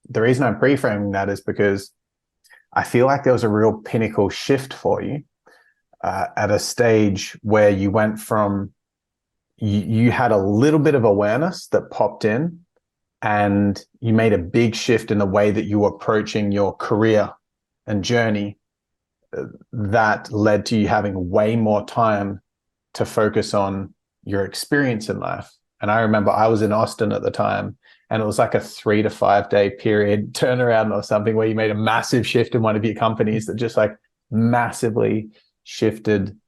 the reason I'm pre-framing that is because I feel like there was a real pinnacle shift for you at a stage where you went from you had a little bit of awareness that popped in, and you made a big shift in the way that you were approaching your career and journey that led to you having way more time to focus on your experience in life. And I remember I was in Austin at the time, and it was like a 3 to 5 day period turnaround or something where you made a massive shift in one of your companies that just like massively shifted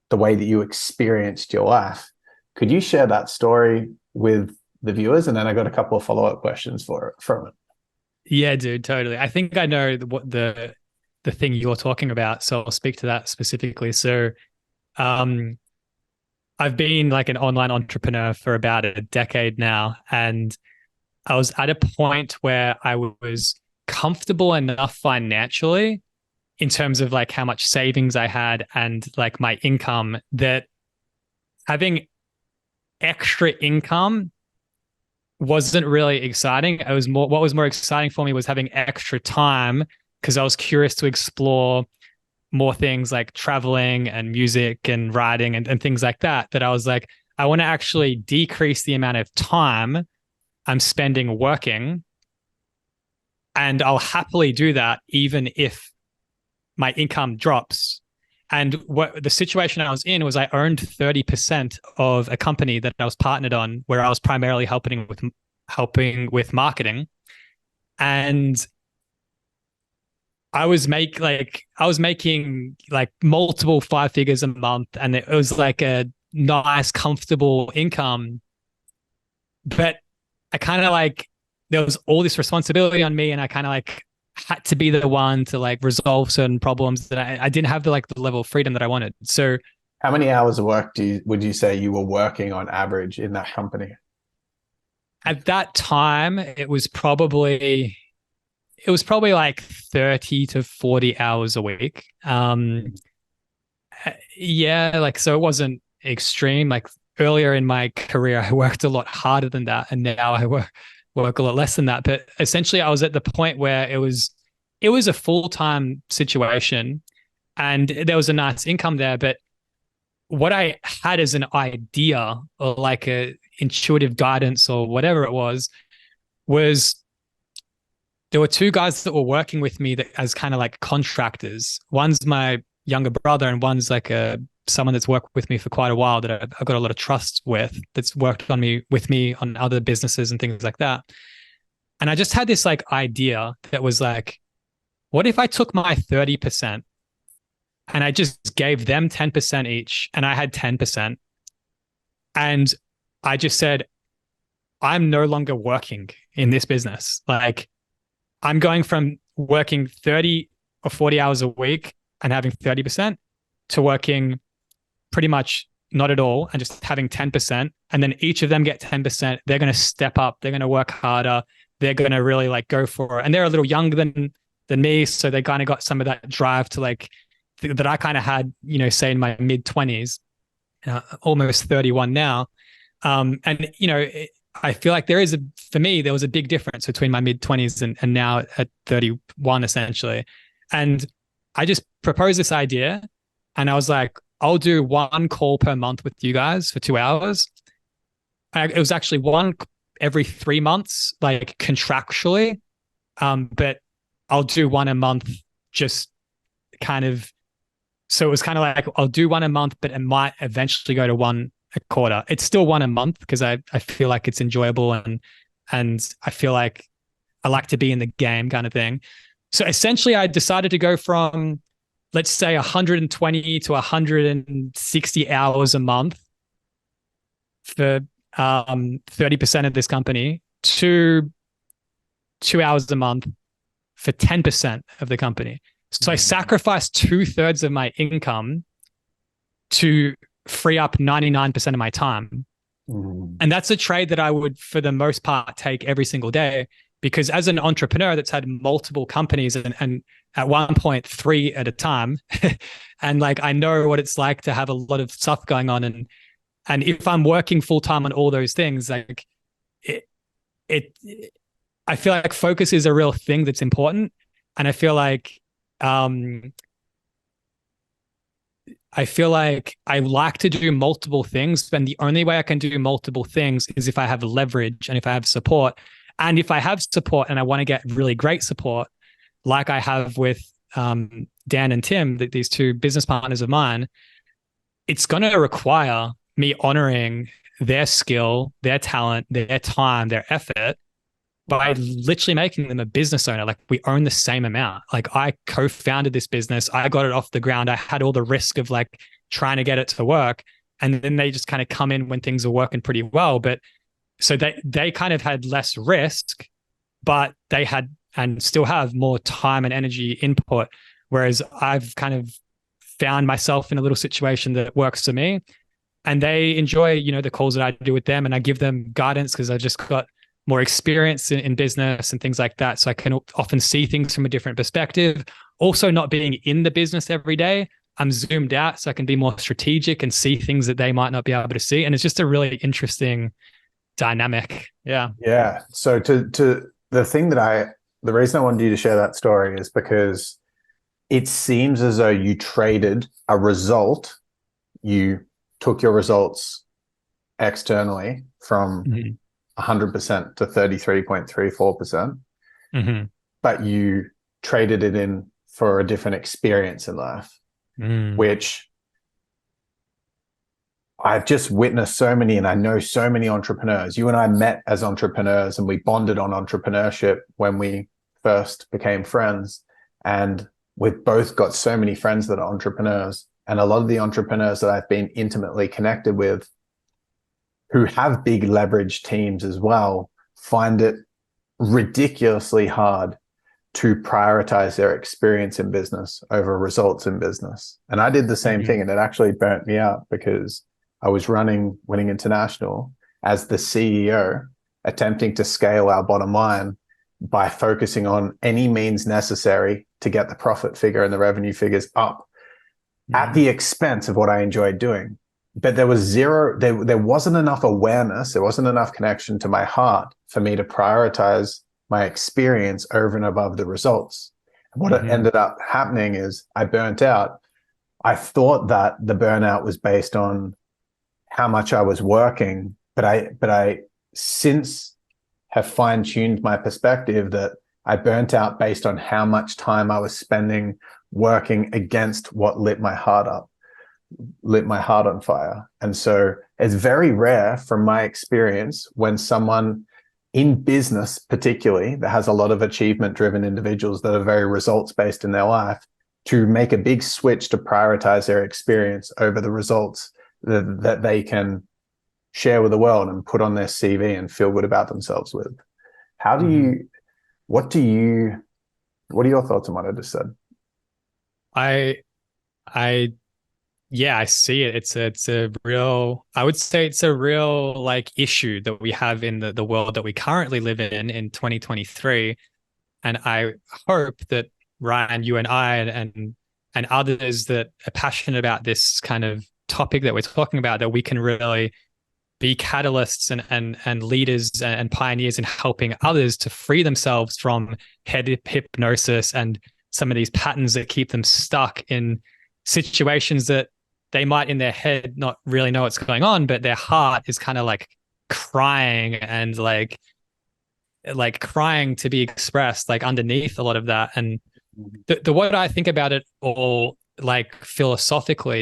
the way that you experienced your life. Could you share that story with the viewers? And then I got a couple of follow-up questions from it. Yeah, dude, totally. I think I know what the thing you're talking about, so I'll speak to that specifically. So, um, I've been like an online entrepreneur for about a decade now, and I was at a point where I was comfortable enough financially in terms of like how much savings I had and like my income, that having extra income wasn't really exciting. It was more, what was more exciting for me was having extra time, because I was curious to explore more things like traveling and music and writing and things like that. That I was like, I want to actually decrease the amount of time I'm spending working, and I'll happily do that even if my income drops. And what the situation I was in was, I owned 30% of a company that I was partnered on, where I was primarily helping with marketing. And I was making like multiple 5 figures a month, and it was like a nice, comfortable income. But I kind of like, there was all this responsibility on me, and I kind of like had to be the one to like resolve certain problems that I didn't have the level of freedom that I wanted. So How many hours of work would you say you were working on average in that company? at that time, it was probably like 30 to 40 hours a week. Yeah, like, so it wasn't extreme. Like earlier in my career, I worked a lot harder than that, and now I work a lot less than that. But essentially, I was at the point where it was a full-time situation, and there was a nice income there. But what I had as an idea, or like a intuitive guidance or whatever it was there were two guys that were working with me that, as kind of like contractors. One's my younger brother, and one's like someone that's worked with me for quite a while, that I've got a lot of trust with, that's worked with me on other businesses and things like that. And I just had this like idea that was like, what if I took my 30% and I just gave them 10% each, and I had 10%, and I just said, I'm no longer working in this business. Like, I'm going from working 30 or 40 hours a week and having 30%, to working pretty much not at all and just having 10%. And then each of them get 10%. They're going to step up. They're going to work harder. They're going to really like go for it. And they're a little younger than me. So they kind of got some of that drive to like, that I kind of had, say in my mid 20s, almost 31 now. And, I feel like for me, there was a big difference between my mid 20s and now at 31, essentially. And I just proposed this idea, and I was like, I'll do one call per month with you guys for 2 hours. It was actually one every 3 months, like contractually. But I'll do one a month, just kind of. So it was kind of like, I'll do one a month, but it might eventually go to one a quarter. It's still one a month, because I feel like it's enjoyable, and I feel like I like to be in the game, kind of thing. So essentially, I decided to go from, let's say, 120 to 160 hours a month for 30% of this company, to 2 hours a month for 10% of the company. So I sacrificed 2/3 of my income to free up 99% of my time. Mm. And that's a trade that I would, for the most part, take every single day, because as an entrepreneur that's had multiple companies, and at one point 3 at a time, and like, I know what it's like to have a lot of stuff going on. And if I'm working full time on all those things, like it I feel like focus is a real thing that's important. And um, I feel like I like to do multiple things, and the only way I can do multiple things is if I have leverage and if I have support. And if I have support and I want to get really great support, like I have with Dan and Tim, these two business partners of mine, it's going to require me honoring their skill, their talent, their time, their effort by literally making them a business owner. Like we own the same amount. Like I co-founded this business. I got it off the ground. I had all the risk of like trying to get it to work. And then they just kind of come in when things are working pretty well. But so they kind of had less risk, but they had and still have more time and energy input. Whereas I've kind of found myself in a little situation that works for me. And they enjoy, the calls that I do with them, and I give them guidance because I just got more experience in business and things like that. So I can often see things from a different perspective. Also, not being in the business every day, I'm zoomed out so I can be more strategic and see things that they might not be able to see. And it's just a really interesting dynamic. Yeah. Yeah. So to the reason I wanted you to share that story is because it seems as though you traded a result. You took your results externally from 100% to 33.34%, but you traded it in for a different experience in life, which I've just witnessed so many, and I know so many entrepreneurs. You and I met as entrepreneurs and we bonded on entrepreneurship when we first became friends. And we've both got so many friends that are entrepreneurs. And a lot of the entrepreneurs that I've been intimately connected with who have big leverage teams as well find it ridiculously hard to prioritize their experience in business over results in business. And I did the same thing, and it actually burnt me out because I was running Winning International as the CEO, attempting to scale our bottom line by focusing on any means necessary to get the profit figure and the revenue figures up at the expense of what I enjoyed doing. But there wasn't enough awareness, there wasn't enough connection to my heart for me to prioritize my experience over and above the results. And what ended up happening is I burnt out. I thought that the burnout was based on how much I was working, but I since have fine-tuned my perspective that I burnt out based on how much time I was spending working against what lit my heart on fire. And so it's very rare from my experience when someone in business, particularly that has a lot of achievement-driven individuals that are very results-based in their life, to make a big switch to prioritize their experience over the results that they can share with the world and put on their CV and feel good about themselves with. What are your thoughts on what I just said? I yeah, I see it. It's a real, I would say it's a real like issue that we have in the world that we currently live in 2023. And I hope that Ryan, you and I and others that are passionate about this kind of topic that we're talking about, that we can really be catalysts and leaders and pioneers in helping others to free themselves from head hypnosis and some of these patterns that keep them stuck in situations that they might in their head not really know what's going on, but their heart is kind of like crying and like crying to be expressed, like underneath a lot of that. And the what I think about it all, like philosophically,